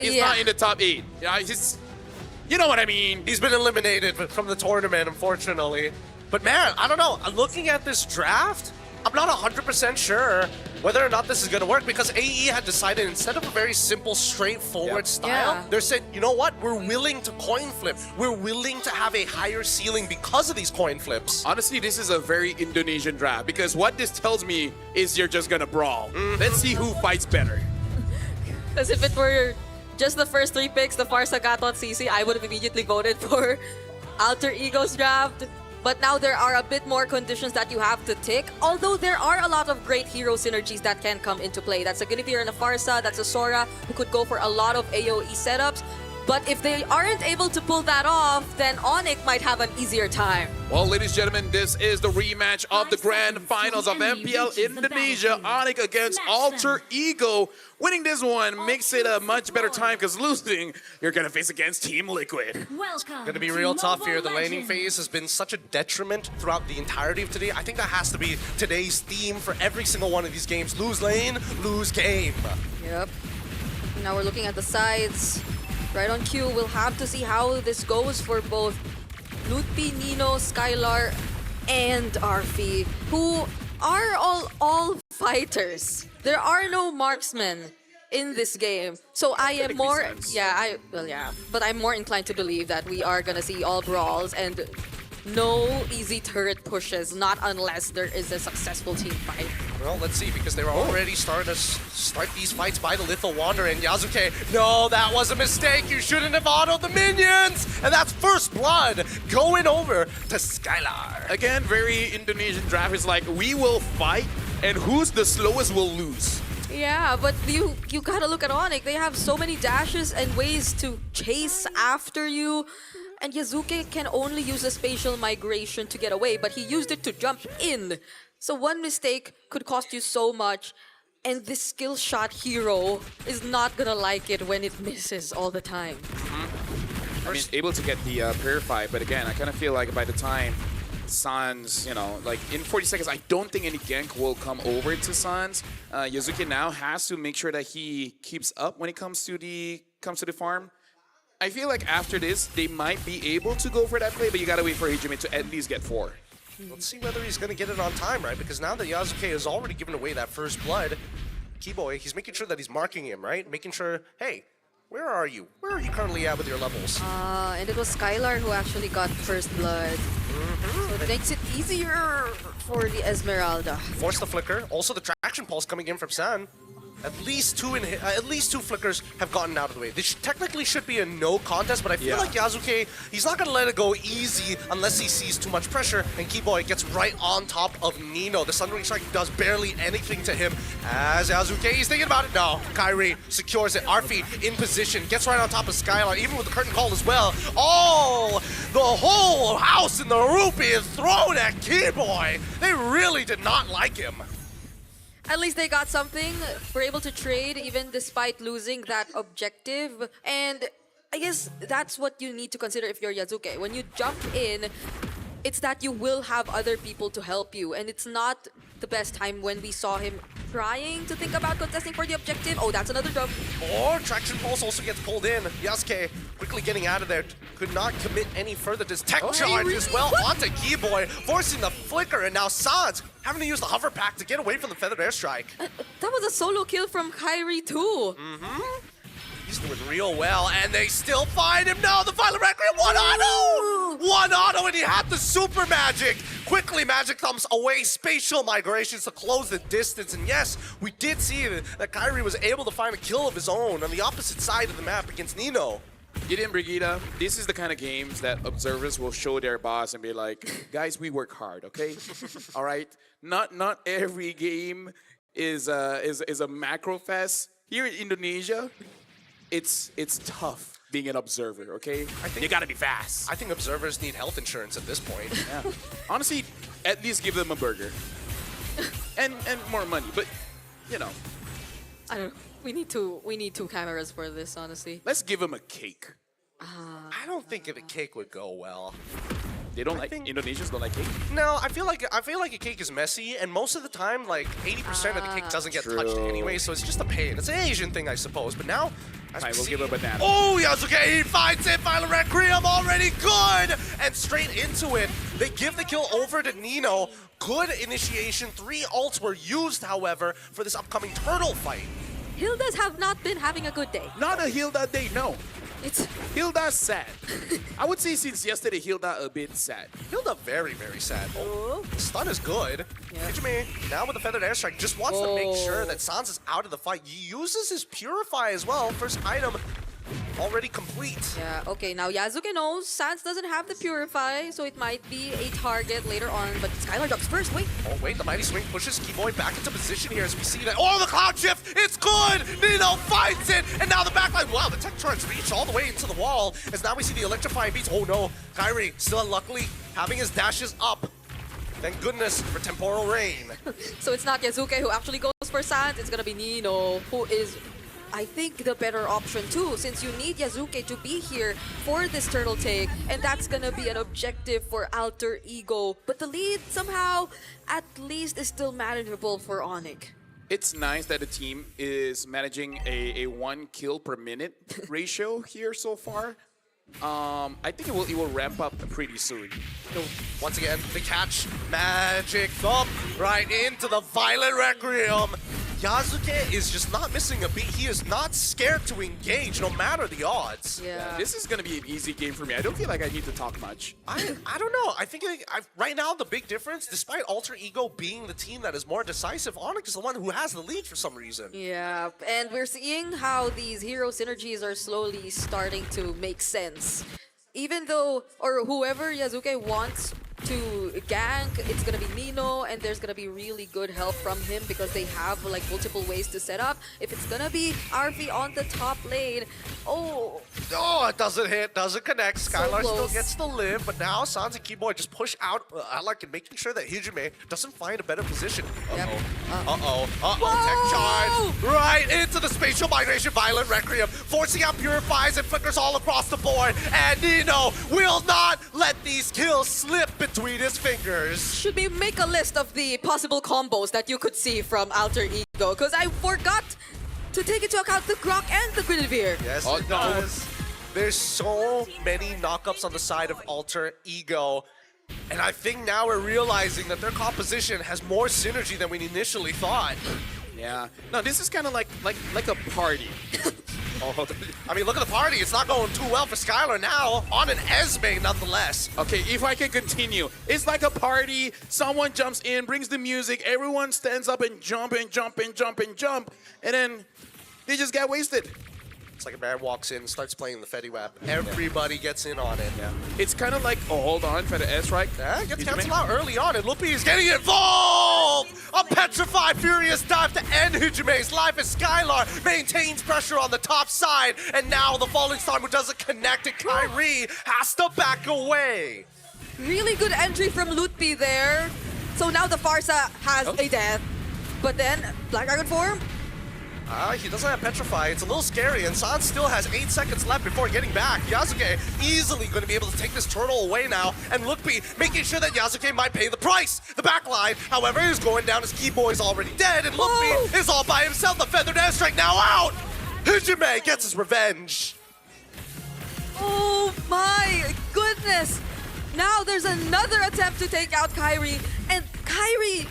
He's not in the top 8. Yeah, he's, you know what I mean. He's been eliminated from the tournament, unfortunately. But man, I don't know. Looking at this draft, I'm not 100% sure whether or not this is going to work because AE had decided instead of a very simple, straightforward style, they said, you know what? We're willing to coin flip. We're willing to have a higher ceiling because of these coin flips. Honestly, this is a very Indonesian draft because what this tells me is you're just going to brawl. Let's see who fights better. Because if it were just the first 3 picks, the Farsa, Gatot, CC, I would have immediately voted for Alter Ego's draft. But now there are a bit more conditions that you have to tick. Although there are a lot of great hero synergies that can come into play. That's a Guinevere and a Farsa, that's a Sora who could go for a lot of AoE setups. But if they aren't able to pull that off, then ONIC might have an easier time. Well, ladies and gentlemen, this is the rematch of the grand finals of MPL Indonesia. ONIC against Alter Ego. Winning this one makes it a much better time because losing, you're going to face against Team Liquid. Going to be real tough here. The laning phase has been such a detriment throughout the entirety of today. I think that has to be today's theme for every single one of these games. Lose lane, lose game. Yep. Now we're looking at the sides. Right on cue, we'll have to see how this goes for both Lutpi, Nino, Skylar, and Arfi, who are all fighters. There are no marksmen in this game. So I am more, but I'm more inclined to believe that we are gonna see all brawls and no easy turret pushes, not unless there is a successful team fight. Well, let's see, because they were already starting to start these fights by the Little Wanderer and Yasuke. No, that was a mistake. You shouldn't have autoed the minions. And that's first blood going over to Skylar. Again, very Indonesian draft is like, we will fight, and who's the slowest will lose. Yeah, but you gotta look at ONIC. They have so many dashes and ways to chase after you. And Yasuke can only use a spatial migration to get away, but he used it to jump in. So one mistake could cost you so much, and this skill shot hero is not gonna like it when it misses all the time. I mean, able to get the Purify, but again, I kind of feel like by the time Sans, you know, like in 40 seconds, I don't think any gank will come over to Sans. Yasuke now has to make sure that he keeps up when it comes to the farm. I feel like after this, they might be able to go for that play, but you gotta wait for Hijime to at least get 4. Let's see whether he's gonna get it on time, right? Because now that Yasuke has already given away that first blood, Keyboy, he's making sure that he's marking him, right? Making sure, hey, where are you? Where are you currently at with your levels? And it was Skylar who actually got first blood. So it makes it easier for the Esmeralda. Force the flicker. Also the traction pulse coming in from San. At least two flickers have gotten out of the way. This technically should be a no contest, but I feel like Yasuke, he's not gonna let it go easy unless he sees too much pressure, and Keyboy gets right on top of Nino. The Sunring Strike does barely anything to him. As Yasuke, he's thinking about it. No, Kyrie secures it. Arfi in position, gets right on top of Skylar, even with the curtain call as well. Oh, the whole house in the rupee is thrown at Keyboy. They really did not like him. At least they got something. We're able to trade even despite losing that objective. And I guess that's what you need to consider if you're Yasuke. When you jump in, it's that you will have other people to help you. And it's not the best time when we saw him trying to think about contesting for the objective. Oh, that's another jump. Or Traction Pulse also gets pulled in. Yasuke quickly getting out of there. Could not commit any further. This tech charge as well onto Keyboy, forcing the flicker, and now Sans having to use the hover pack to get away from the feathered airstrike. That was a solo kill from Kyrie too. He's doing real well, and they still find him. No, the final requiem, one auto! One auto, and he had the super magic. Quickly, magic comes away, spatial migrations to close the distance. And yes, we did see that Kyrie was able to find a kill of his own on the opposite side of the map against Nino. Gideon Brigida, this is the kind of games that observers will show their boss and be like, guys, we work hard, okay? All right? Not every game is a macro fest. Here in Indonesia, it's tough being an observer, okay? You gotta be fast. I think observers need health insurance at this point. Yeah. Honestly, at least give them a burger. and more money, but you know. I don't know. We need two cameras for this, honestly. Let's give them a cake. I don't think the cake would go well. They don't like think- Indonesians don't like cake. No, I feel like a cake is messy, and most of the time, like 80% of the cake doesn't get touched True. anyway, so it's just a pain. It's an Asian thing, I suppose. But now, as Fine, we we'll see, give a banana. Oh, Yasuke, he finds it. Violent Requiem already good, and straight into it. They give the kill over to Nino. Good initiation. 3 ults were used, however, for this upcoming turtle fight. Hildas have not been having a good day. Not a Hilda day, no. It's Hilda's sad. I would say since yesterday, Hilda a bit sad. Hilda very, very sad. oh, The stun is good. Yeah. Hijime, now with the Feathered Airstrike, just wants to make sure Oh. that Sans is out of the fight. He uses his Purify as well. First item already complete. yeah. Okay, now Yasuke knows Sans doesn't have the Purify, so it might be a target later on. But Skylar drops first. Wait. Oh, wait, the Mighty Swing pushes Keyboy back into position here as we see that. Oh, the Cloud Shift! It's good! Nino finds it! And now the backline. Wow, the Tech Charge reached all the way into the wall as now we see the Electrifying Beats. Oh no, Kyrie still unluckily having his dashes up. Thank goodness for Temporal Rain. So it's not Yasuke who actually goes for Sans. It's gonna be Nino who is, I think, the better option too, since you need Yasuke to be here for this turtle take, and that's gonna be an objective for Alter Ego. But the lead somehow, at least, is still manageable for ONIC. It's nice that the team is managing a 1 kill per minute ratio here so far. I think it will ramp up pretty soon. Once again, the catch. Magic thump right into the Violent Requiem. Yasuke is just not missing a beat. He is not scared to engage no matter the odds. Yeah. This is gonna be an easy game for me. I don't feel like I need to talk much. I don't know. I think right now the big difference, despite Alter Ego being the team that is more decisive, ONIC is the one who has the lead for some reason. Yeah, and we're seeing how these hero synergies are slowly starting to make sense. Even though, or whoever Yasuke wants to gank, it's gonna be Nino, and there's gonna be really good help from him because they have like multiple ways to set up. If it's gonna be Arfi on the top lane, oh, Oh, it doesn't hit, doesn't connect. Skylar still close. gets to live, but now Sans and Keyboy just push out Alec and making sure that Hijime doesn't find a better position. Yep. Uh-oh, tech charge right into the spatial migration, Violent Requiem, forcing out Purifies and Flickers all across the board, and Nino will not let these kills slip between his fingers. should we make a list of the possible combos that you could see from Alter Ego? Because I forgot to take into account the Grok and the Guinevere. Yes, Oh, it no. does. There's so many knockups on the side of Alter Ego. And I think now we're realizing that their composition has more synergy than we initially thought. Yeah. No, this is kind of like a party. Oh, I mean, look at the party. It's not going too well for Skylar now. On an Esme, nonetheless. okay, if I can continue. It's like a party. Someone jumps in, brings the music. Everyone stands up and jump and jump and jump and jump. And then they just get wasted. It's like a man walks in, starts playing the Fetty Wap. Everybody gets in on it. Yeah. It's kind of like, oh, hold on, for the S, right? Yeah, gets Hijime? canceled out early on, and Lupi is getting involved! A petrified, furious dive to end Hijime's life as Skylar maintains pressure on the top side, and now the Falling Star who doesn't connect, and Kyrie has to back away. Really good entry from Lutpi there. So now the Farsa has a death. But then, Black Dragon form? He doesn't have Petrify. It's a little scary, and Sans still has 8 seconds left before getting back. Yasuke easily going to be able to take this turtle away now, and Lookby making sure that Yasuke might pay the price. The backline, however, is going down as Keyboy's already dead, and Lookby is all by himself. The Feathered Airstrike now out! Hijime gets his revenge. Oh my goodness! Now there's another attempt to take out Kyrie, and Kyrie,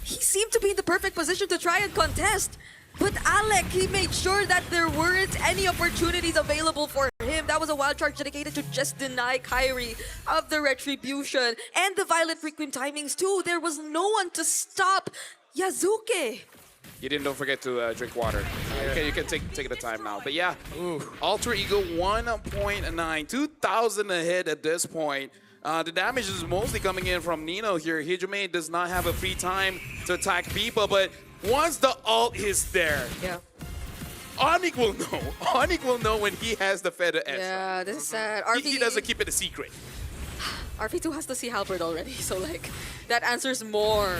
he seemed to be in the perfect position to try and contest. But Alec, he made sure that there weren't any opportunities available for him. That was a wild charge dedicated to just deny Kyrie of the retribution and the Violent Requiem timings too. There was no one to stop Yasuke. You didn't, don't forget to drink water. You can take the time now. But yeah, Alter Ego 1.9, 2,000 ahead at this point. The damage is mostly coming in from Nino here. Hijime does not have a free time to attack people, but once the ult is there, Yeah. ONIC will know. ONIC will know when he has the Feather S. Yeah, this is sad. He doesn't keep it a secret. RP2 has to see Halberd already, so like, that answers more.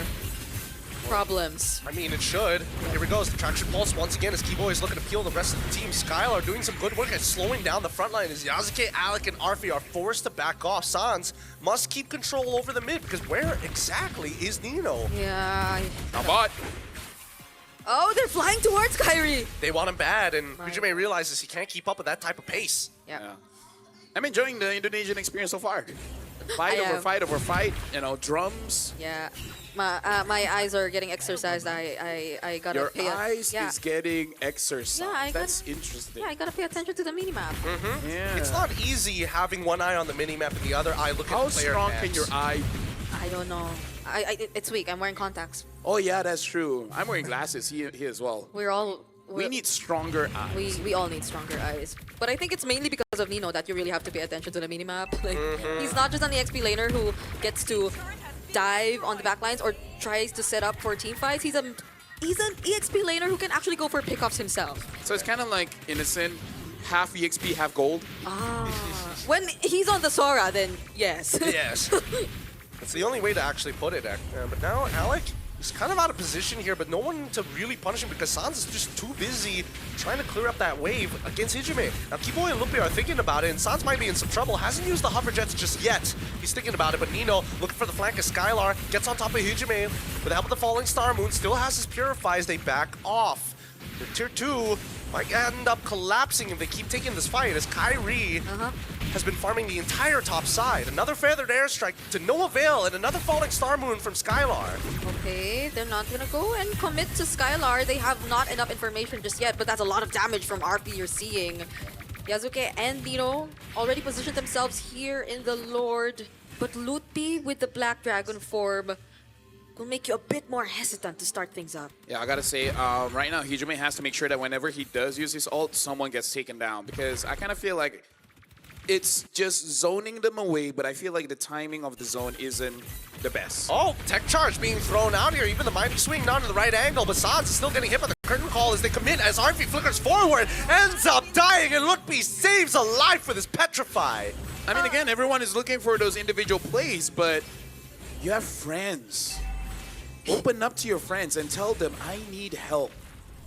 problems. I mean, it should. Here we go. The traction pulse once again as Kiboy is looking to peel the rest of the team. Skylar doing some good work at slowing down the front line as Yasuke, Alec, and Arfi are forced to back off. Sans must keep control over the mid because where exactly is Nino? Yeah. Now bot. Oh, they're flying towards Kyrie. They want him bad, and Right. Hujime realizes he can't keep up with that type of pace. Yeah. I'm enjoying the Indonesian experience so far. Fight I over am. fight over fight. You know, drums. Yeah. My eyes are getting exercised. I gotta Your pay eyes yeah. is getting exercised. Yeah, I That's gotta- interesting. Yeah, I gotta pay attention to the minimap. Yeah. It's not easy having one eye on the minimap and the other eye looking How at player strong cams. can your eye? I don't know. It's weak. I'm wearing contacts. Oh yeah, that's true. I'm wearing glasses. He as well. We need stronger eyes. We all need stronger eyes. But I think it's mainly because of Nino that you really have to pay attention to the minimap. Like, he's not just an EXP laner who gets to dive on the backlines or tries to set up for team fights. He's an EXP laner who can actually go for pickoffs himself. So it's kind of like Innocent, half EXP, half gold. When he's on the Sora, then yes. Yes. That's the only way to actually put it. But now Alec is kind of out of position here, but no one to really punish him because Sans is just too busy trying to clear up that wave against Hijime. Now Kiboy and Lupe are thinking about it, and Sans might be in some trouble. Hasn't used the hover jets just yet. He's thinking about it, but Nino looking for the flank as Skylar gets on top of Hijime. With the help of the falling star moon, still has his Purify as they back off. The tier 2 might end up collapsing if they keep taking this fight as Kyrie has been farming the entire top side. Another feathered airstrike to no avail and another falling star moon from Skylar. Okay, they're not gonna go and commit to Skylar. They have not enough information just yet, but that's a lot of damage from RP you're seeing. Yasuke and Nino already positioned themselves here in the Lord, but Lutpi with the Black Dragon form will make you a bit more hesitant to start things up. Yeah, I gotta say, right now Hijime has to make sure that whenever he does use his ult, someone gets taken down because I kind of feel like it's just zoning them away, but I feel like the timing of the zone isn't the best. Oh, tech charge being thrown out here. Even the mighty swing not to the right angle, but Sans is still getting hit by the curtain call as they commit as Arfi flickers forward, ends up dying, and Lutpi saves a life with his Petrify. I mean, again, everyone is looking for those individual plays, but you have friends. Open up to your friends and tell them, I need help.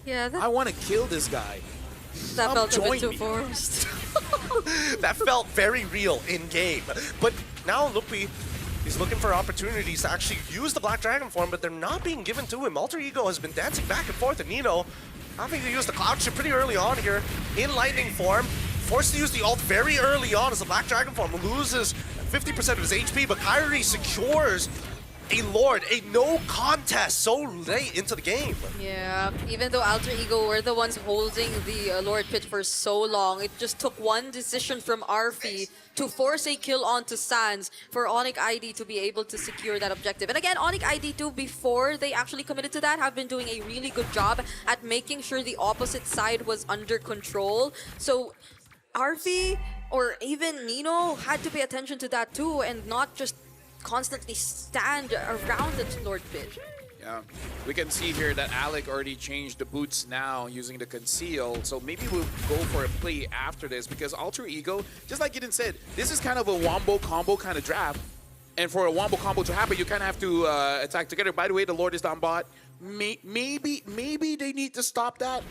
Yeah, I want to kill this guy. that come felt a bit join too me. forced. That felt very real in game. But now Lutpi is looking for opportunities to actually use the Black Dragon form, but they're not being given to him. Alter Ego has been dancing back and forth, and Nino having to use the Cloud Chip pretty early on here in Lightning form. Forced to use the ult very early on as the Black Dragon form loses 50% of his HP, but Kyrie secures a Lord, a no contest so late into the game. Yeah, even though Alter Ego were the ones holding the Lord Pit for so long, it just took one decision from Arfi to force a kill onto Sans for ONIC ID to be able to secure that objective. And again, ONIC ID too, before they actually committed to that, have been doing a really good job at making sure the opposite side was under control. So Arfi or even Nino had to pay attention to that too and not just constantly stand around the Lord Pit. Yeah, we can see here that Alec already changed the boots now using the conceal. So maybe we'll go for a play after this because Alter Ego, just like Eden said, this is kind of a wombo combo kind of draft. And for a wombo combo to happen, you kind of have to attack together. By the way, the Lord is down bot. Maybe they need to stop that.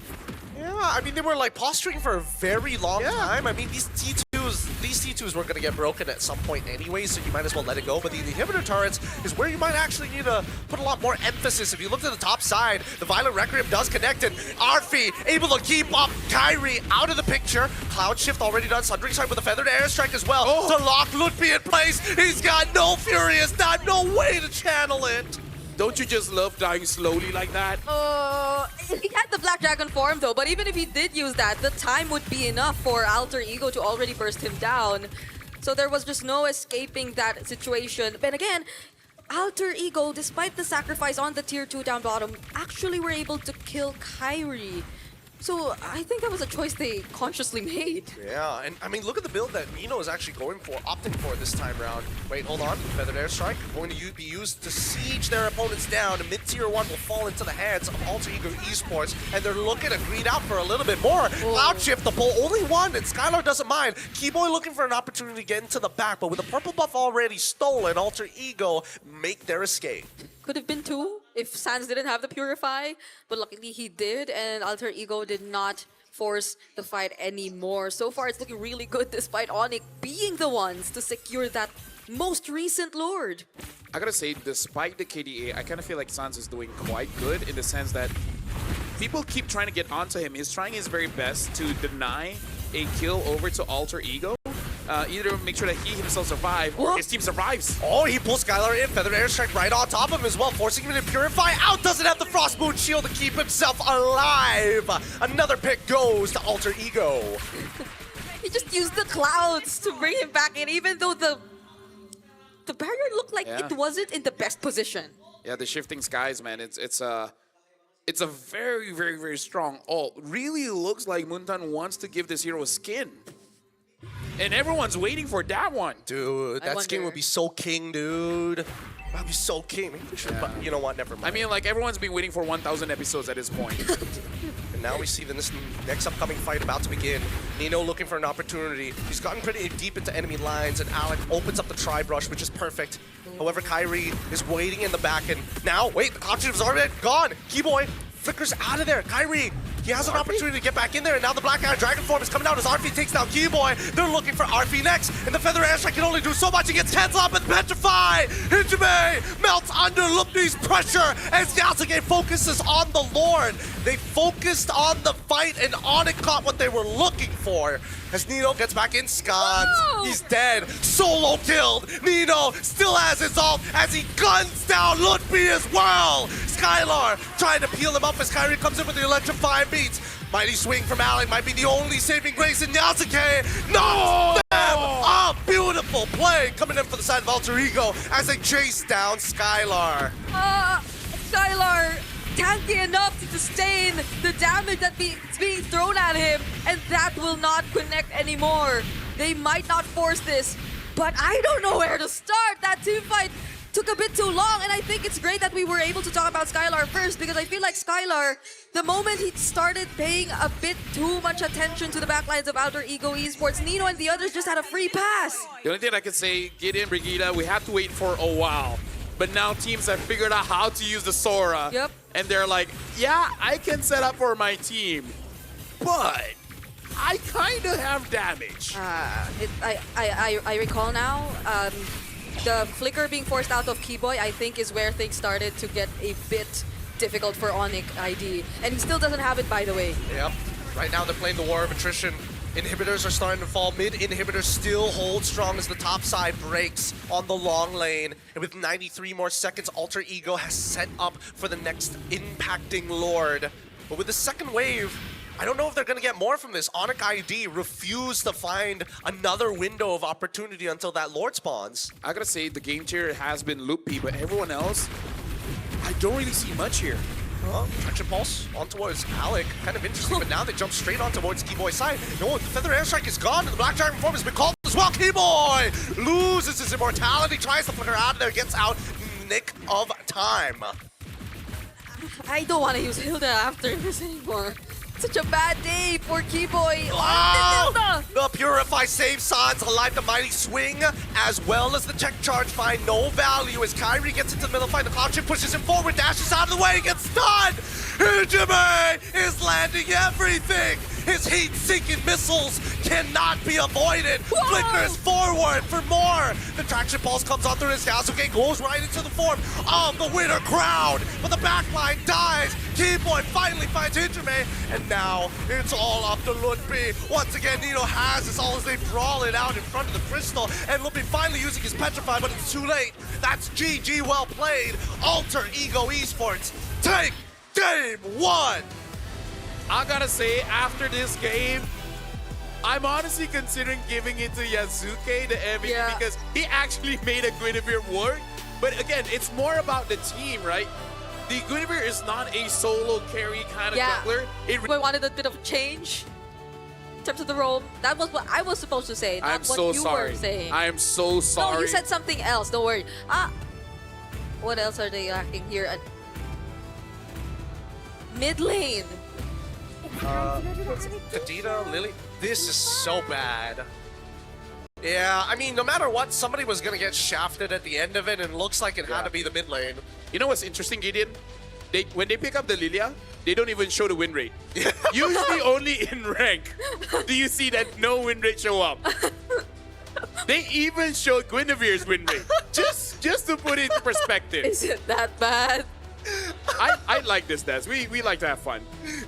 Yeah, I mean, they were like posturing for a very long time. I mean, these T2s were going to get broken at some point anyway, so you might as well let it go. But the inhibitor turrets is where you might actually need to put a lot more emphasis. If you look to the top side, the Violent Requiem does connect, and Arfi able to keep up Kyrie out of the picture. Cloud Shift already done. Sundering Strike with a feathered airstrike as well to lock Lutpi in place. He's got no Furious, not no way to channel it. Don't you just love dying slowly like that? He had the Black Dragon form though, but even if he did use that, the time would be enough for Alter Ego to already burst him down. So there was just no escaping that situation. But again, Alter Ego, despite the sacrifice on the tier 2 down bottom, actually were able to kill Kyrie. So I think that was a choice they consciously made. Yeah, and I mean, look at the build that Nino is actually going for, opting for this time around. Wait, hold on. Feathered Airstrike going to be used to siege their opponents down. And mid-tier 1 will fall into the hands of Alter Ego Esports, and they're looking to greed out for a little bit more. Cloud Shift, the pull, only one, and Skylar doesn't mind. Keyboy looking for an opportunity to get into the back, but with the purple buff already stolen, Alter Ego make their escape. Could have been 2. if Sans didn't have the Purify, but luckily he did, and Alter Ego did not force the fight anymore. So far, it's looking really good despite ONIC being the ones to secure that most recent Lord. I gotta say, despite the KDA, I kind of feel like Sans is doing quite good in the sense that people keep trying to get onto him. He's trying his very best to deny a kill over to Alter Ego. Either make sure that he himself survive or his team survives. Oh, he pulls Skylar in. Feather Airstrike right on top of him as well, forcing him to Purify. Out doesn't have the Frost Moon Shield to keep himself alive. Another pick goes to Alter Ego. He just used the clouds to bring him back in, even though the barrier looked like it wasn't in the best position. Yeah, the shifting skies, man. It's a very, very, very strong ult. Really looks like Muntan wants to give this hero a skin. And everyone's waiting for that one. Dude, that skin would be so king, dude. That'd be so king. Maybe we should, but you know what? Never mind. I mean, like, everyone's been waiting for 1,000 episodes at this point. And now we see this next upcoming fight about to begin. Nino looking for an opportunity. He's gotten pretty deep into enemy lines, and Alec opens up the Tri-Brush, which is perfect. However, Kyrie is waiting in the back, and now, wait, the Conjugative is already gone. Keyboy flickers out of there. Kyrie, he has an opportunity to get back in there, and now the Black Iron Dragon form is coming out as Arfi takes down Keyboy. They're looking for Arfi next, and the Feather Airstrike can only do so much. He gets cancelled up with Petrify. Hijime melts under Lupni's pressure as Yasuke focuses on the Lord. They focused on the fight, and ONIC caught what they were looking for. As Nino gets back in, Scott, he's dead. Solo killed. Nino still has his ult as he guns down Lutfi as well. Skylar trying to peel him up as Kyrie comes in with the electrifying beats. Mighty swing from Alec might be the only saving grace in Yasuke. Knocks them up. Beautiful play coming in for the side of Alter Ego as they chase down Skylar. Skylar tanky enough to sustain the damage that's being thrown at him, and that will not connect anymore. They might not force this, but I don't know where to start. That team fight took a bit too long, and I think it's great that we were able to talk about Skylar first, because I feel like Skylar, the moment he started paying a bit too much attention to the backlines of Alter Ego Esports, Nino and the others just had a free pass. The only thing I can say, Gideon, Brigida, we have to wait for a while. But now teams have figured out how to use the Sora. Yep. And they're like, yeah, I can set up for my team, but I kind of have damage. I recall now, the flicker being forced out of Keyboy, I think, is where things started to get a bit difficult for ONIC ID. And he still doesn't have it, by the way. Yep. Right now they're playing the war of attrition. Inhibitors are starting to fall. Mid inhibitors still hold strong as the top side breaks on the long lane. And with 93 more seconds, Alter Ego has set up for the next impacting Lord. But with the second wave, I don't know if they're going to get more from this. ONIC ID refused to find another window of opportunity until that Lord spawns. I gotta say, the game tier has been loopy, but everyone else, I don't really see much here. Traction Pulse on towards Alec, kind of interesting, but now they jump straight on towards Keyboy's side. No, the Feather Airstrike is gone, and the Black Dragon form has been called as well. Keyboy loses his immortality, tries to flicker out of there, gets out in the nick of time. I don't want to use Hilda after this anymore. Such a bad day for Keyboy. Oh, the Purify saves Sans alive. The mighty swing, as well as the tech charge, find no value as Kyrie gets into the middle fight. The cloud chip pushes him forward, dashes out of the way, gets stunned. Hijime is landing everything. His heat-seeking missiles cannot be avoided. Whoa! Flickers forward for more. The traction pulse comes on through his Yasuke, goes right into the form of the winter crowd. But the backline dies. Keyboy finally finds Hijime, and now it's all up to Lutfi. Once again, Nino has this all as they brawl it out in front of the crystal, and Lutfi finally using his Petrify, but it's too late. That's GG, well played. Alter Ego Esports take game one. I gotta say, after this game, I'm honestly considering giving it to Yasuke, the MVP, because he actually made a Guinevere work. But again, it's more about the team, right? The Guinevere is not a solo carry kind of jungler. I wanted a bit of change in terms of the role. That was what I was supposed to say, not what you were saying. I am so sorry. No, you said something else. Don't worry. What else are they lacking here? Mid lane. Kadena, Lily, this is so bad. Yeah, I mean, no matter what, somebody was going to get shafted at the end of it, and it looks like it had to be the mid lane. You know what's interesting, Gideon? When they pick up the Lilia, they don't even show the win rate. Usually only in rank do you see that no win rate show up. They even showed Guinevere's win rate. Just to put it into perspective. Is it that bad? I like this, Des. We like to have fun.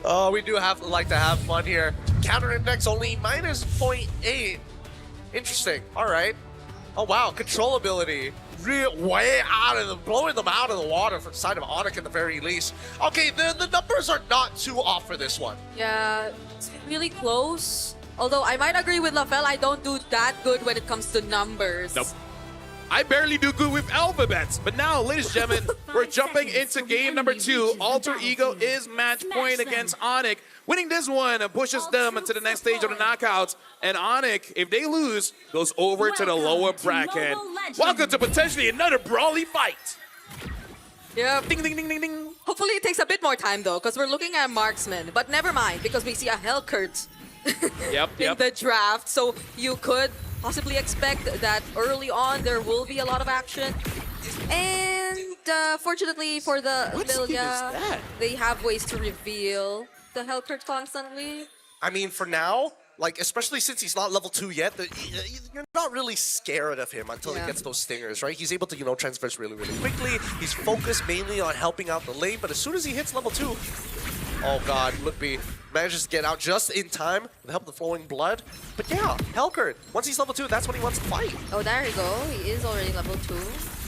Oh, we do like to have fun here. Counter index only minus 0.8. Interesting. All right. Oh, wow. Controllability. Way out of blowing them out of the water from the side of ONIC at the very least. Okay, the numbers are not too off for this one. Yeah, it's really close. Although I might agree with LaFell, I don't do that good when it comes to numbers. Nope. I barely do good with alphabets. But now, ladies and gentlemen, we're jumping into game number 2. Alter Ego is match point against ONIC. Winning this one pushes them to the next stage of the knockouts. And ONIC, if they lose, goes over to the lower bracket. Welcome to potentially another brawly fight. Yep. Ding, ding, ding, ding, ding. Hopefully it takes a bit more time though, because we're looking at marksman. But never mind, because we see a Hellcurt in the draft. So you could possibly expect that early on there will be a lot of action. And fortunately for the Lilia, they have ways to reveal the Hellcurt constantly. I mean, for now, like, especially since he's not level 2 yet, you're not really scared of him until he gets those stingers, right? He's able to, you know, transverse really, really quickly. He's focused mainly on helping out the lane, but as soon as he hits level 2, oh god, Lookby manages to get out just in time with the help of the flowing blood. But yeah, Hellcurt, once he's level 2, that's when he wants to fight. Oh, there you go. He is already level 2.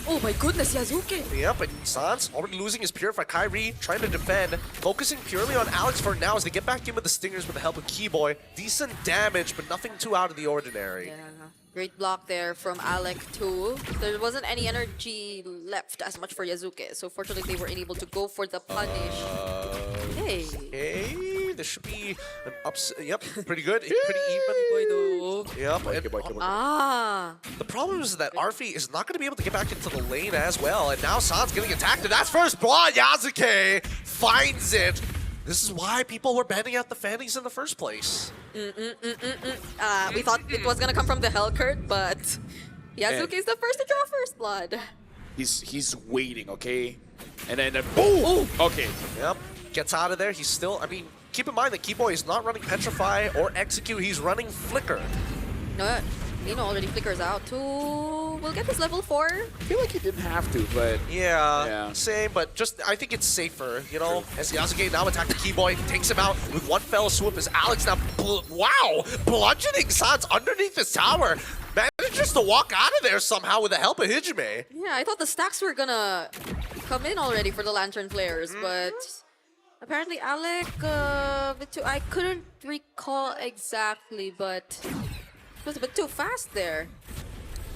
Oh my goodness, Yazuki! Yep, but Sans already losing his Purify. Kyrie trying to defend, focusing purely on Alex for now as they get back in with the Stingers with the help of Keyboy. Decent damage, but nothing too out of the ordinary. Yeah, great block there from Alec too. There wasn't any energy left as much for Yazuki, so fortunately they were unable to go for the punish. Hey. Okay, this should be an yep, pretty good, pretty even. Yep, and the problem is that Arfi is not going to be able to get back into the lane as well, and now San's getting attacked, and that's first blood. Yazuki finds it. This is why people were banning out the Fannies in the first place. We thought it was gonna come from the Hellcurt, but Yazuki is the first to draw first blood. He's waiting, okay? And then boom! Okay. Yep. Gets out of there. He's still, I mean, keep in mind that Keyboy is not running Petrify or Execute. He's running Flicker. No, Nino already flickers out too. We'll get this level 4. I feel like he didn't have to, but... Yeah, same, but just, I think it's safer, you know? As Yasuke now attacks the Keyboy, takes him out with one fell swoop as Alex now, wow! Bludgeoning Sans underneath his tower. Manages to walk out of there somehow with the help of Hijime. Yeah, I thought the stacks were gonna come in already for the Lantern players, but... Apparently Alec, I couldn't recall exactly, but... It was a bit too fast there.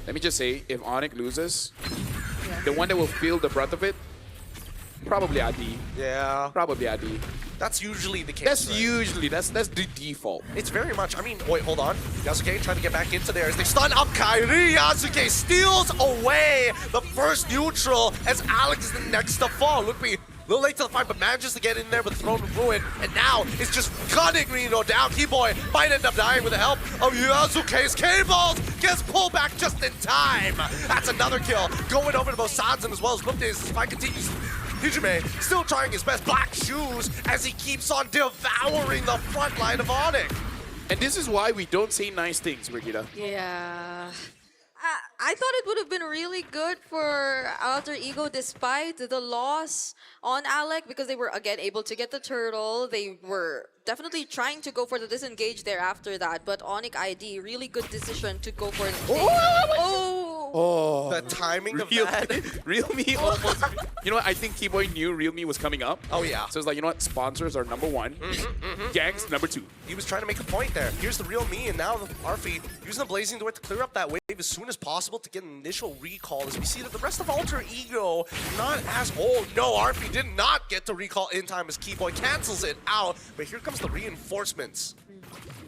Let me just say, if ONIC loses, the one that will feel the brunt of it, probably Adi. Yeah. Probably Adi. That's usually the case. That's right? usually, that's the default. It's very much, I mean, wait, hold on. Yasuke trying to get back into there as they stun up Kyrie. Yasuke steals away the first neutral as Alex is the next to fall. Look, a little late to the fight, but manages to get in there with Throne of Ruin. And now it's just cutting Reno down. Keyboy might end up dying with the help of Yasuke's K-Balls. Gets pulled back just in time. That's another kill. Going over to both sides and as well as Lookdays as the fight continues. Hijime still trying his best. Black shoes as he keeps on devouring the front line of ONIC. And this is why we don't say nice things, Brigitte. Yeah. I thought it would have been really good for Alter Ego despite the loss on Alec because they were again able to get the turtle. They were definitely trying to go for the disengage there after that, but ONIC ID, really good decision to go for it. Oh, the timing of Real, that. Realme almost. You know what? I think Keyboy knew Realme was coming up. Oh, yeah. So it's like, you know what? Sponsors are number 1. Gangs, number 2. He was trying to make a point there. Here's the real me, and now the Arfi using the Blazing Door to clear up that wave as soon as possible to get an initial recall. As we see that the rest of Alter Ego not as old. No, Arfi did not get to recall in time as Keyboy cancels it out. But here comes the reinforcements.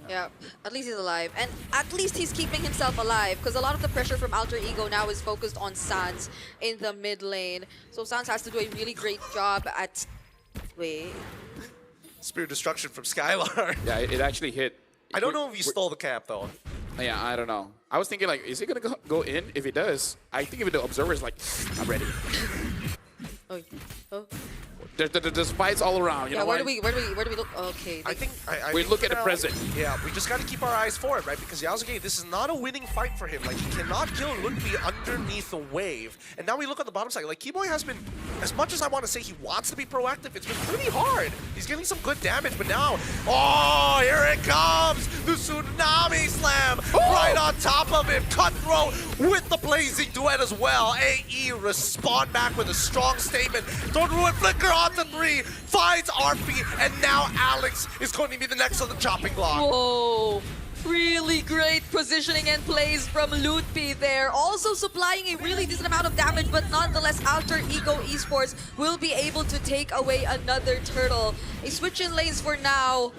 Yeah, at least he's alive. And at least he's keeping himself alive because a lot of the pressure from Alter Ego now is focused on Sans in the mid lane. So Sans has to do a really great job at... Wait. Spear Destruction from Skylar. Yeah, it actually hit. I don't know if he stole the camp, though. Yeah, I don't know. I was thinking, like, is he going to go in? If he does, I think if the observer is like, I'm ready. Oh. There's fights all around. You Yeah, know where why? do we look? Okay. I think We look at the present. Yeah, we just got to keep our eyes forward, right? Because Yasuke, this is not a winning fight for him. Like, he cannot kill Lutfi underneath a wave. And now we look at the bottom side. Like, Keyboy has been, as much as I want to say he wants to be proactive, it's been pretty hard. He's getting some good damage, but now, oh, here it comes! The Tsunami Slam right on top of him. Cutthroat with the Blazing Duet as well. AE respond back with a strong statement. Don't ruin Flicker onto 3, finds RP, and now Alex is going to be the next on the chopping block. Whoa. Really great positioning and plays from Lutfi there. Also supplying a really decent amount of damage, but nonetheless, Alter Ego Esports will be able to take away another turtle. A switch in lanes for now.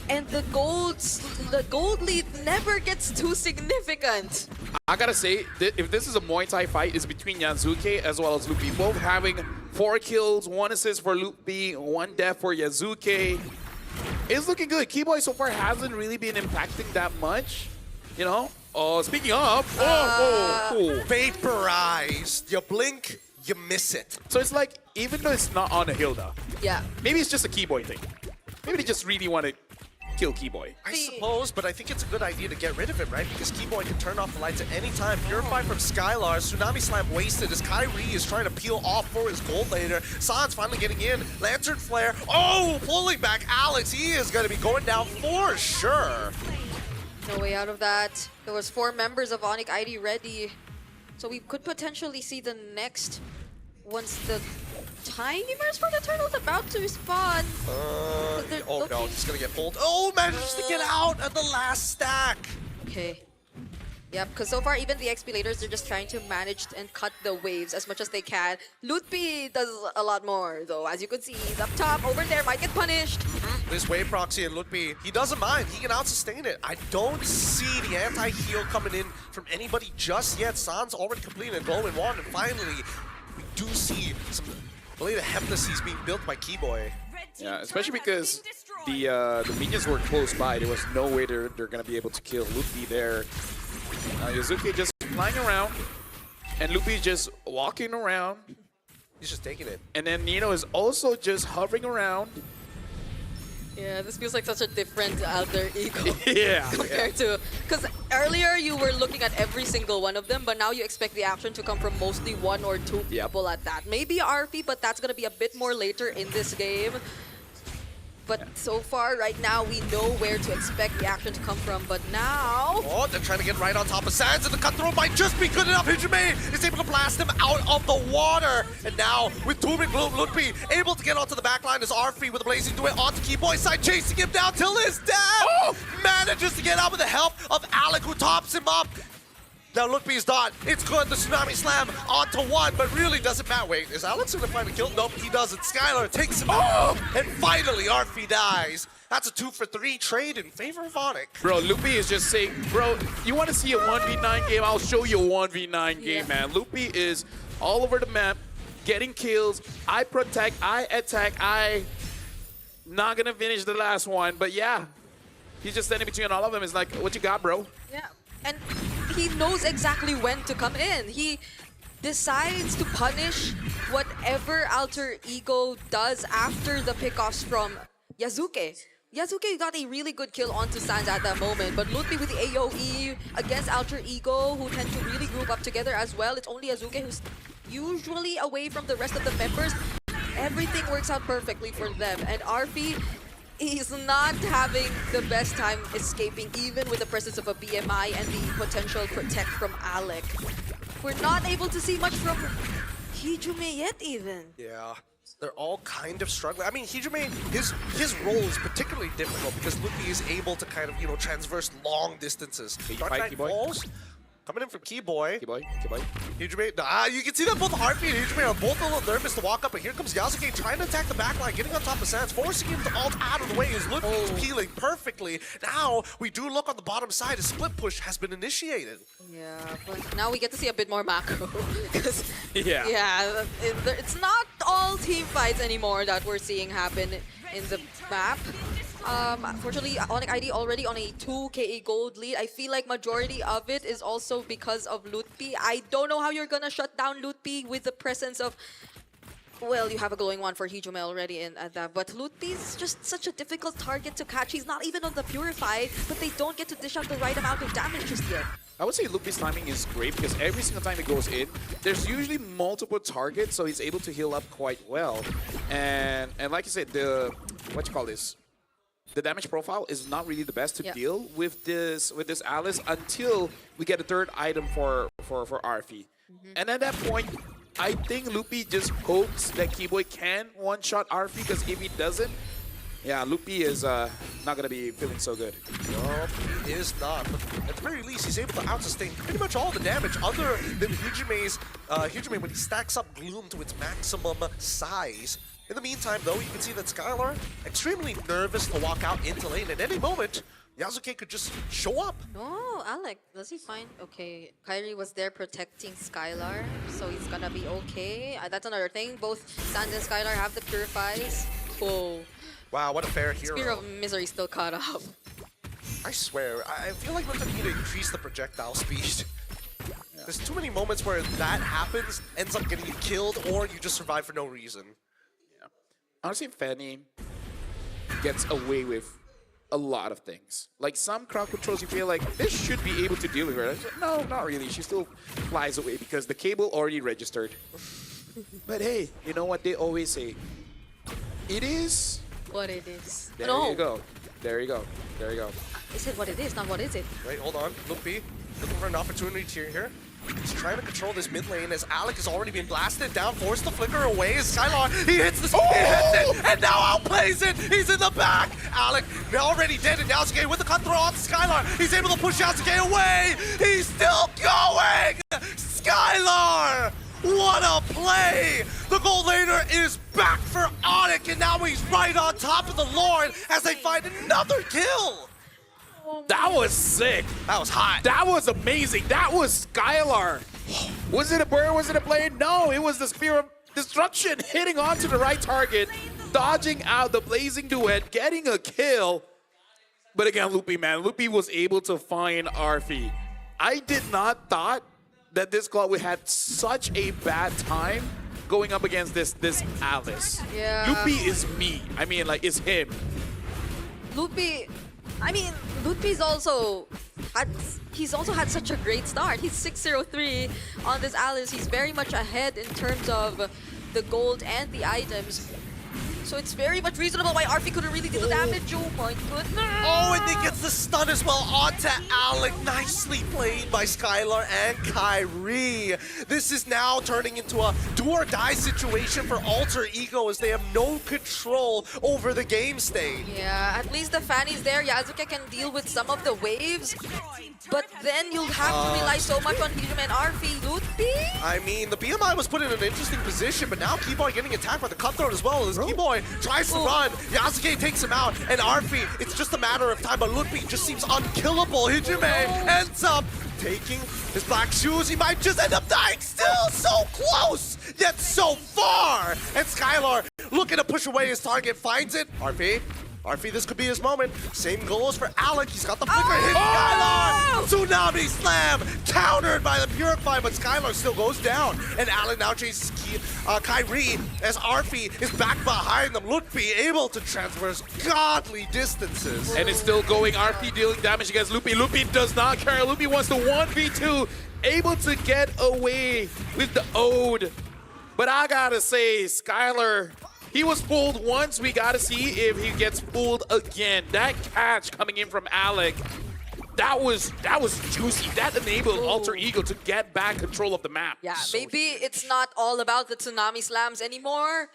And the gold lead never gets too significant. I gotta say, if this is a Muay Thai fight, it's between Yasuke as well as Lutfi. Both having 4 kills, 1 assist for Lutfi, 1 death for Yasuke. It's looking good. Keyboy so far hasn't really been impacting that much. You know? Oh, speaking of, Vaporized. You blink, you miss it. So it's like, even though it's not on a Hilda, Yeah. maybe it's just a Keyboy thing. Maybe they just really want to kill Keyboy. I suppose, but I think it's a good idea to get rid of him, right? Because Keyboy can turn off the lights at any time. Purify from Skylar. Tsunami Slam wasted as Kyrie is trying to peel off for his gold later. San's finally getting in. Lantern Flare. Oh, pulling back Alex. He is going to be going down for sure. No way out of that. There was 4 members of ONIC ID ready. So we could potentially see the next once the timers for the turtle's about to respawn. Oh no, he's gonna get pulled. Oh, manages to get out at the last stack. Okay. Yep, because so far even the XP leaders, they're just trying to manage and cut the waves as much as they can. Lutfi does a lot more though. As you can see, he's up top, over there, might get punished. This wave proxy and Lutfi, he doesn't mind. He can out-sustain it. I don't see the anti-heal coming in from anybody just yet. San's already completed a glowing wand, and finally, we do see some Blade of Heptases being built by Keyboy. Yeah, especially because the minions were close by. There was no way they're going to be able to kill Lutfi there. Yasuke just flying around, and Lutfi just walking around. He's just taking it. And then Nino is also just hovering around. Yeah, this feels like such a different Alter Ego. Yeah. Compared to, because earlier you were looking at every single one of them, but now you expect the action to come from mostly 1 or 2 people at that. Maybe RP, but that's going to be a bit more later in this game. But so far, right now, we know where to expect the action to come from. But now... Oh, they're trying to get right on top of Sands, and the cutthroat might just be good enough. Hijime is able to blast him out of the water. And now, with Doom and Gloom, Lutfi able to get onto the backline as Arfi with a Blazing Duet onto Keyboy's side, chasing him down till his death. Oh! Manages to get out with the help of Alec, who tops him up. Now Lutfi's dot. It's good. The Tsunami Slam onto 1, but really doesn't matter. Wait, is Alex going to find a kill? Nope, he doesn't. Skylar takes him out. And finally, Arfi dies. That's a 2-for-3 trade in favor of ONIC. Bro, Lutfi is just saying, bro, you want to see a 1v9 game? I'll show you a 1v9 game, man. Lutfi is all over the map, getting kills. I protect, I attack, I not going to finish the last one. But yeah, he's just standing between all of them. It's like, what you got, bro? Yeah, and he knows exactly when to come in. He decides to punish whatever Alter Ego does after the pickoffs from Yasuke. Yasuke got a really good kill onto Sans at that moment, but Lutfi with the AoE against Alter Ego, who tend to really group up together as well. It's only Yasuke who's usually away from the rest of the members. Everything works out perfectly for them, and Arfi, he's not having the best time escaping, even with the presence of a BMI and the potential protect from Alec. We're not able to see much from Hijime yet, even. Yeah, they're all kind of struggling. I mean, Hijime, his role is particularly difficult because Lutfi is able to kind of, you know, transverse long distances. Dark Knight Falls coming in from Keyboy. Keyboy. Hijime, you can see that both Harpy and Hijime are both a little nervous to walk up, but here comes Yasuke trying to attack the backline, getting on top of Sans, forcing him to ult out of the way as Lutfi is peeling perfectly. Now, we do look on the bottom side, a split push has been initiated. Yeah, but now we get to see a bit more macro. Yeah. Yeah, it's not all team fights anymore that we're seeing happen in the map. Unfortunately, ONIC ID already on a 2 KA gold lead. I feel like majority of it is also because of Lutpi. I don't know how you're gonna shut down Lutpi with the presence of... Well, you have a glowing one for Hijime already in at that, but Lutpi is just such a difficult target to catch. He's not even on the Purify, but they don't get to dish out the right amount of damage just yet. I would say Lupi's timing is great because every single time it goes in, there's usually multiple targets, so he's able to heal up quite well. And like you said, the the damage profile is not really the best to deal with this Alice until we get a third item for Arfi. And at that point, I think Lupi just hopes that Keyboy can one-shot Arfi, because if he doesn't, yeah, Lupi is not going to be feeling so good. No, he is not. But at the very least, he's able to out-sustain pretty much all the damage other than Hijume's, Hijume when he stacks up Gloom to its maximum size. In the meantime, though, you can see that Skylar extremely nervous to walk out into lane. At any moment, Yasuke could just show up. Oh, Alec, does he find... Okay, Kyrie was there protecting Skylar, so he's gonna be okay. That's another thing. Both Sand and Skylar have the Purifies. Whoa. Wow, what a fair hero. Spear of Misery still caught up. I swear, I feel like we're going to need to increase the projectile speed. There's too many moments where that happens, ends up getting you killed, or you just survive for no reason. Yeah. Honestly, Fanny gets away with a lot of things. Like some crowd controls, you feel like this should be able to deal with her. No, not really. She still flies away because the cable already registered. But hey, you know what they always say? It is What it is. There No. you go. There you go. There you go. Is it what it is, not what is it? Wait, hold on. Lupi looking for an opportunity here. He's trying to control this mid lane as Alec has already been blasted down, forced to flicker away as Skylon, he hits the he hits it, and now outplays it! He's in the back! Alec already dead, and Yasuke with the cut throw on Skylar. He's able to push Yasuke away! He's still going! Skylar! What a play! The gold laner is back for ONIC, and now he's right on top of the Lord as they find another kill! That was sick. That was hot. That was amazing. That was Skylar. Was it a bird? Was it a blade? No, it was the Spear of Destruction hitting onto the right target, dodging out the Blazing Duet, getting a kill. But again, Lupi, man, Lupi was able to find Arfi. I did not thought that this club would have such a bad time going up against this Alice. Yeah. Lupi is me. I mean, like, it's him. Lupi, I mean, Lutpi's also had such a great start. He's 603 on this Alice. He's very much ahead in terms of the gold and the items. So it's very much reasonable why Arfi couldn't really do the damage. Oh my goodness. Oh, and he gets the stun as well onto Alec. Nicely played by Skylar and Kyrie. This is now turning into a do-or-die situation for Alter Ego as they have no control over the game state. Yeah, at least the Fanny's there. Yasuke can deal with some of the waves. But then you'll have to rely so much on Hijime and Arfi. Lutpi? I mean, the BMI was put in an interesting position, but now Keyboy getting attacked by the cutthroat as well. As Keyboy tries to run, Yasuke takes him out, and Arfi, it's just a matter of time, but Lutpi just seems unkillable. Hijime ends up taking his black shoes. He might just end up dying still. So close, yet so far. And Skylar looking to push away his target, finds it. Arfi, this could be his moment. Same goal as for Alec. He's got the flicker. Hit Skylar! Tsunami Slam! Countered by the Purify, but Skylar still goes down. And Alec now chases Kyrie as Arfi is back behind them. Lutpi able to traverse godly distances. And it's still going. Arfi dealing damage against Lupi. Lupi does not care. Lupi wants to 1v2. Able to get away with the Ode. But I gotta say, Skylar, he was fooled once. We gotta see if he gets fooled again. That catch coming in from Alec, that was juicy. That enabled Alter Ego to get back control of the map. Yeah, So maybe it's not all about the Tsunami Slams anymore.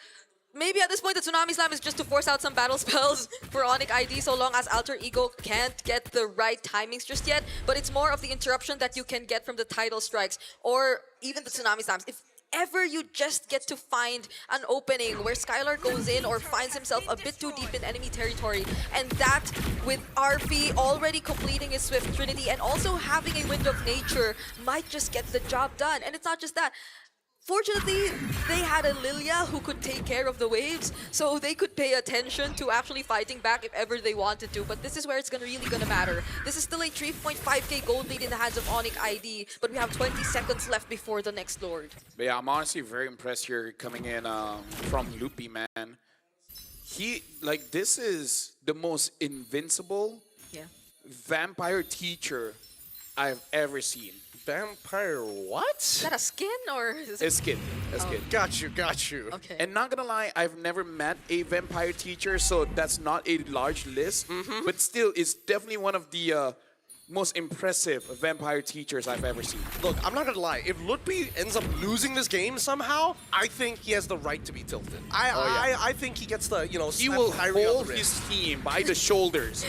Maybe at this point the Tsunami Slam is just to force out some battle spells for ONIC ID so long as Alter Ego can't get the right timings just yet. But it's more of the interruption that you can get from the tidal strikes or even the Tsunami Slams. If ever you just get to find an opening where Skylar goes in or finds himself a bit too deep in enemy territory, and that with Arfi already completing his Swift Trinity and also having a Wind of Nature might just get the job done. And it's not just that. Fortunately, they had a Lilia who could take care of the waves, so they could pay attention to actually fighting back if ever they wanted to. But this is where it's really gonna matter. This is still a 3.5k gold lead in the hands of ONIC ID, but we have 20 seconds left before the next Lord. But yeah, I'm honestly very impressed here coming in from Loopy, man. This is the most invincible vampire teacher I've ever seen. Vampire what? Is that a skin or is it? A skin. A skin. Got you. Okay. And not gonna lie, I've never met a vampire teacher, so that's not a large list. But still, it's definitely one of the most impressive vampire teachers I've ever seen. Look, I'm not gonna lie. If Lutfi ends up losing this game somehow, I think he has the right to be tilted. I think he gets the, He slap will Kyrie on hold the wrist. his team by the shoulders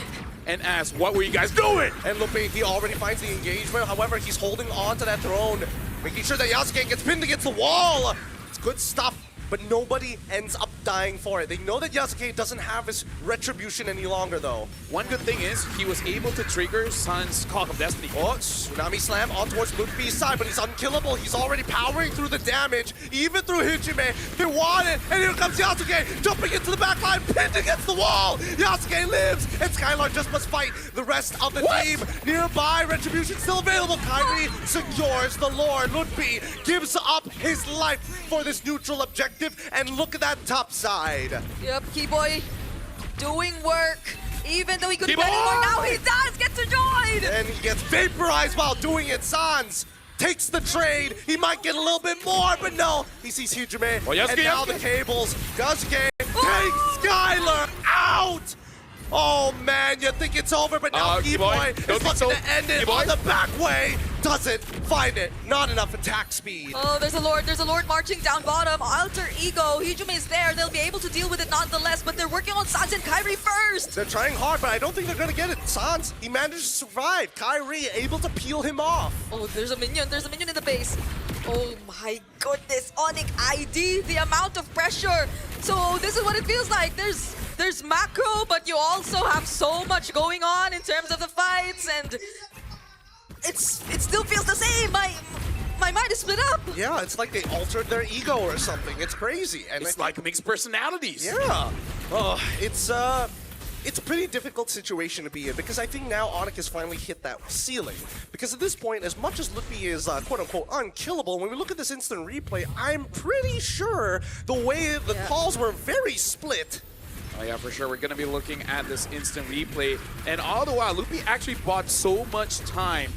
and ask, "What were you guys doing?" And Lupe, he already finds the engagement. However, he's holding on to that throne, making sure that Yasuke gets pinned against the wall. It's good stuff, but nobody ends up dying for it. They know that Yasuke doesn't have his retribution any longer, though. One good thing is he was able to trigger Sun's Clock of Destiny. Oh, Tsunami Slam on towards Luffy's side, but he's unkillable. He's already powering through the damage, even through Hijime. They want it, and here comes Yasuke, jumping into the back line, pinned against the wall. Yasuke lives, and Skylar just must fight the rest of the team. Nearby, retribution still available. Kyrie secures the Lord. Ludwig gives up his life for this neutral objective, and look at that top side. Yep, Keyboy doing work. Even though he couldn't Keyboy! get anymore, now he does get to join! And he gets vaporized while doing it. Sans takes the trade. He might get a little bit more, but no. He sees Hijime, Yasuke, and now the Yasuke. cables. Yasuke takes Skylar out. Oh man, you think it's over, but now Keyboy, Keyboy don't is think so. looking to end it Keyboy. on the back way. Doesn't find it. Not enough attack speed. Oh, there's a Lord marching down bottom. Alter Ego, Hijime is there. They'll be able to deal with it nonetheless, but they're working on Sans and Kyrie first. They're trying hard, but I don't think they're gonna get it. Sans, he managed to survive. Kyrie able to peel him off. Oh, there's a minion in the base. Oh my goodness, ONIC ID, the amount of pressure. So this is what it feels like. There's macro, but you also have so much going on in terms of the fights, and it still feels the same. My mind is split up. Yeah, it's like they altered their ego or something. It's crazy. And It's like mixed personalities. yeah. Oh, it's a pretty difficult situation to be in, because I think now ONIC has finally hit that ceiling. Because at this point, as much as Luffy is quote-unquote unkillable, when we look at this instant replay, I'm pretty sure the way the calls were very split. Oh yeah, for sure. We're going to be looking at this instant replay. And all the while, Luffy actually bought so much time.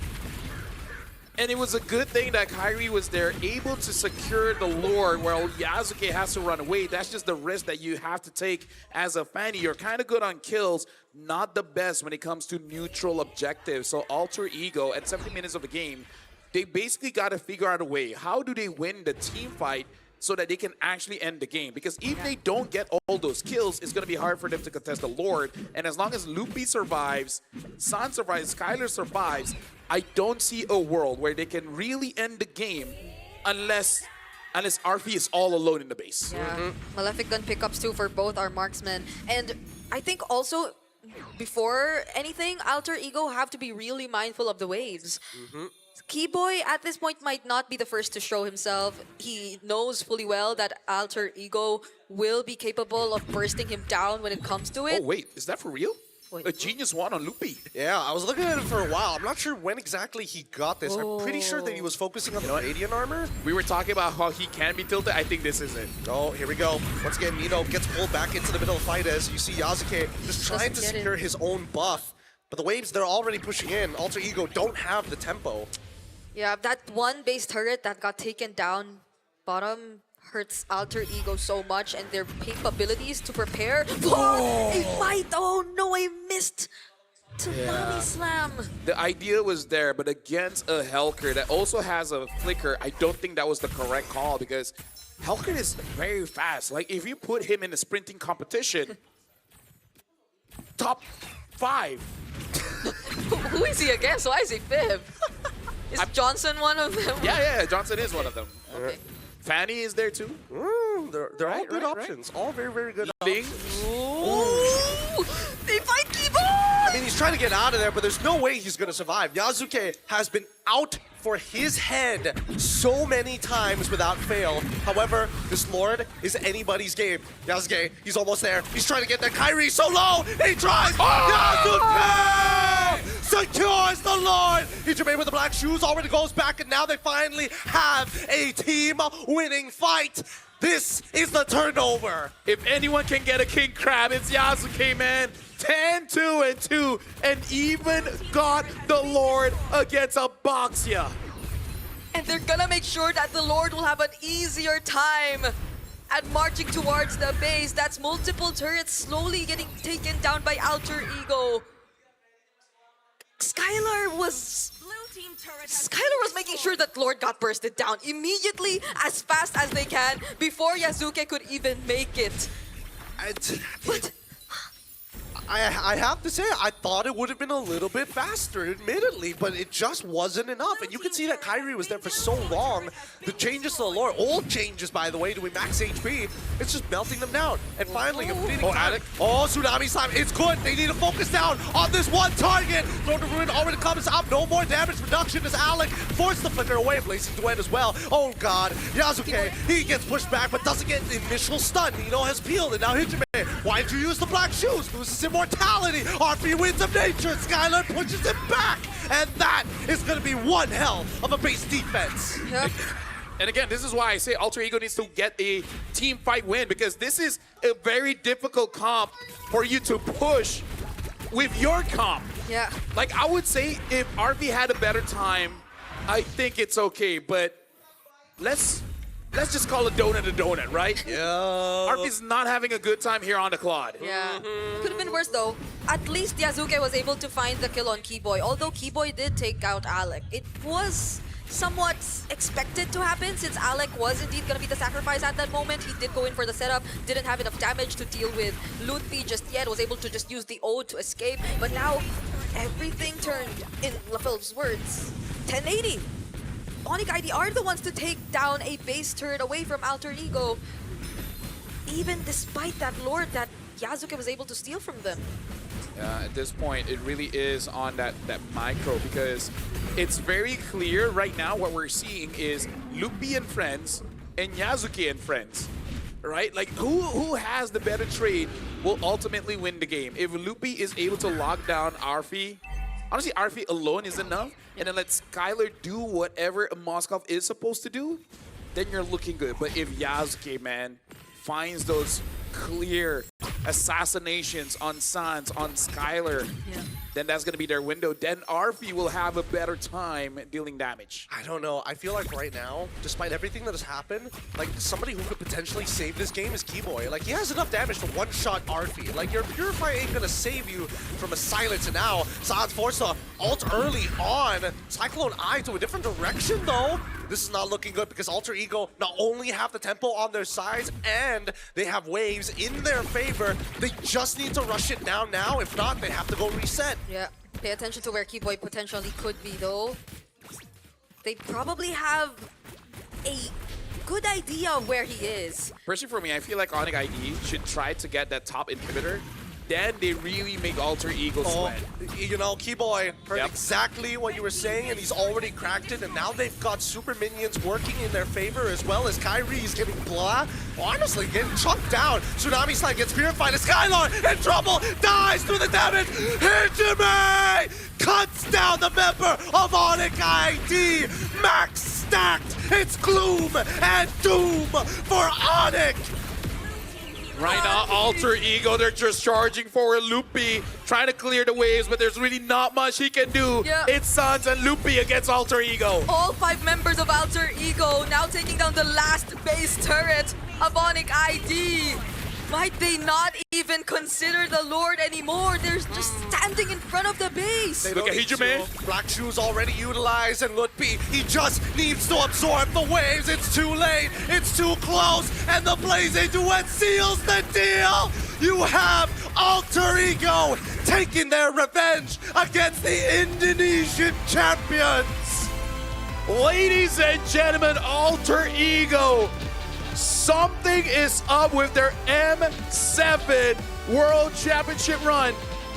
And it was a good thing that Kyrie was there, able to secure the Lord, while Yasuke has to run away. That's just the risk that you have to take as a Fanny. You're kind of good on kills, not the best when it comes to neutral objectives. So Alter Ego, at 70 minutes of the game, they basically got to figure out a way. How do they win the team fight so that they can actually end the game? Because if they don't get all those kills, it's going to be hard for them to contest the Lord. And as long as Luffy survives, San survives, Skylar survives, I don't see a world where they can really end the game unless RP is all alone in the base. Yeah, Malefic gun pickups too for both our marksmen. And I think also, before anything, Alter Ego have to be really mindful of the waves. Keyboy at this point might not be the first to show himself. He knows fully well that Alter Ego will be capable of bursting him down when it comes to it. Oh wait, is that for real? Wait. A genius one on Luffy. Yeah, I was looking at it for a while. I'm not sure when exactly he got this. I'm pretty sure that he was focusing on the Radiant armor. We were talking about how he can be tilted. I think this is it. Oh, here we go. Once again, Nino gets pulled back into the middle of the fight as you see Yasuke just trying to Doesn't get secure it. his own buff. But the waves, they're already pushing in. Alter Ego don't have the tempo. Yeah, that one base turret that got taken down bottom hurts Alter Ego so much, and their capabilities to prepare for a fight. Oh no, I missed. Tsunami Slam. The idea was there, but against a Helker that also has a flicker, I don't think that was the correct call, because Helker is very fast. Like, if you put him in a sprinting competition, top 5. Who is he against? Why is he fifth? Is Johnson one of them? Yeah, Johnson is one of them. Okay. Fanny is there too. They're all Right, good right, options. All very, very good Ling. options. Ooh, they fight Keyboy! I mean, he's trying to get out of there, but there's no way he's going to survive. Yasuke has been out for his head so many times without fail. However, this Lord is anybody's game. Yasuke, he's almost there. He's trying to get there. Kairi so low. He tries. Yasuke secures the Lord. Hijime with the black shoes already goes back, and now they finally have a team-winning fight. This is the turnover. If anyone can get a king crab, it's Yasuke, man. 10-2-2, and even got the Lord against a Boxia. And they're gonna make sure that the Lord will have an easier time at marching towards the base. That's multiple turrets slowly getting taken down by Alter Ego. Skylar was making sure that Lord got bursted down immediately, as fast as they can, before Yasuke could even make it. But I have to say, I thought it would have been a little bit faster, admittedly, but it just wasn't enough. And you can see that Kairi was there for so long. The changes to the Lord, old changes, by the way, doing max HP, it's just melting them down. And finally, a fleeting time. Oh, Tsunami Slime, it's good. They need to focus down on this one target. Throw to Ruin already comes up. No more damage reduction as Alec forced the flicker away. Blazing Duet as well. Oh, God. Yasuke, he gets pushed back, but doesn't get the initial stun. Nino has peeled, and now Hijime, why did you use the black shoes? Loses immortality. RP Winds of Nature. Skylar pushes him back. And that is going to be one hell of a base defense. Yep. And again, this is why I say Alter Ego needs to get a team fight win, because this is a very difficult comp for you to push with your comp. Yeah. Like, I would say if RV had a better time, I think it's okay, but let's just call a donut, right? Yeah. RV's not having a good time here on the Claude. Yeah. Could have been worse though. At least Yasuke was able to find the kill on Keyboy. Although Keyboy did take out Alec. It was somewhat expected to happen since Alec was indeed going to be the sacrifice at that moment. He did go in for the setup, didn't have enough damage to deal with Lutfi just yet, was able to just use the ode to escape. But now everything turned, in LaFel's words, 1080. ONIC ID are the ones to take down a base turret away from Alter Ego, even despite that Lord that Yasuke was able to steal from them. At this point, it really is on that micro, because it's very clear right now what we're seeing is Lupi and friends and Yasuke and friends, right? Like, who has the better trade will ultimately win the game. If Lupi is able to lock down Arfi, honestly, Arfi alone is enough, and then let Skylar do whatever Moskov is supposed to do, then you're looking good. But if Yasuke, man, finds those clear assassinations on Sans, on Skylar, then that's going to be their window. Then Arfi will have a better time dealing damage. I don't know. I feel like right now, despite everything that has happened, like, somebody who could potentially save this game is Keyboy. Like, he has enough damage to one-shot Arfi. Like, your Purify ain't gonna save you from a silence. And now, Sans forced to ult early on. Cyclone Eye to a different direction, though. This is not looking good because Alter Ego not only have the tempo on their sides, and they have waves in their favor. They just need to rush it down now. If not, they have to go reset. Yeah, pay attention to where Keyboy potentially could be though. They probably have a good idea of where he is. Personally, for me, I feel like ONIC ID should try to get that top inhibitor. Then they really make Alter Ego sweat. You know, Keyboy heard Yep. exactly what you were saying, and he's already cracked it, and now they've got super minions working in their favor, as well as Kyrie's getting honestly getting chunked down. Tsunami Slide gets purified, and Skylar in trouble, dies through the damage. Hijime cuts down the member of ONIC ID. Max stacked. It's gloom and doom for ONIC. Right now, Alter Ego, they're just charging forward. Lupi trying to clear the waves, but there's really not much he can do. Yeah. It's Sans and Lupi against Alter Ego. All 5 members of Alter Ego now taking down the last base turret of ONIC ID. Might they not even consider the Lord anymore? They're just standing in front of the base. They Look don't at need Hijime. to. Black Shoes already utilized, and Lutfi, he just needs to absorb the waves. It's too late, it's too close, and the Blazing Duet seals the deal. You have Alter Ego taking their revenge against the Indonesian champions. Ladies and gentlemen, Alter Ego, something is up with their M7 World Championship run.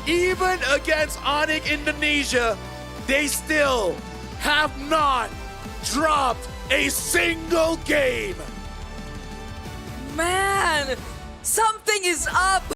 even against ONIC Indonesia, they still have not dropped a single game. Man, something is up.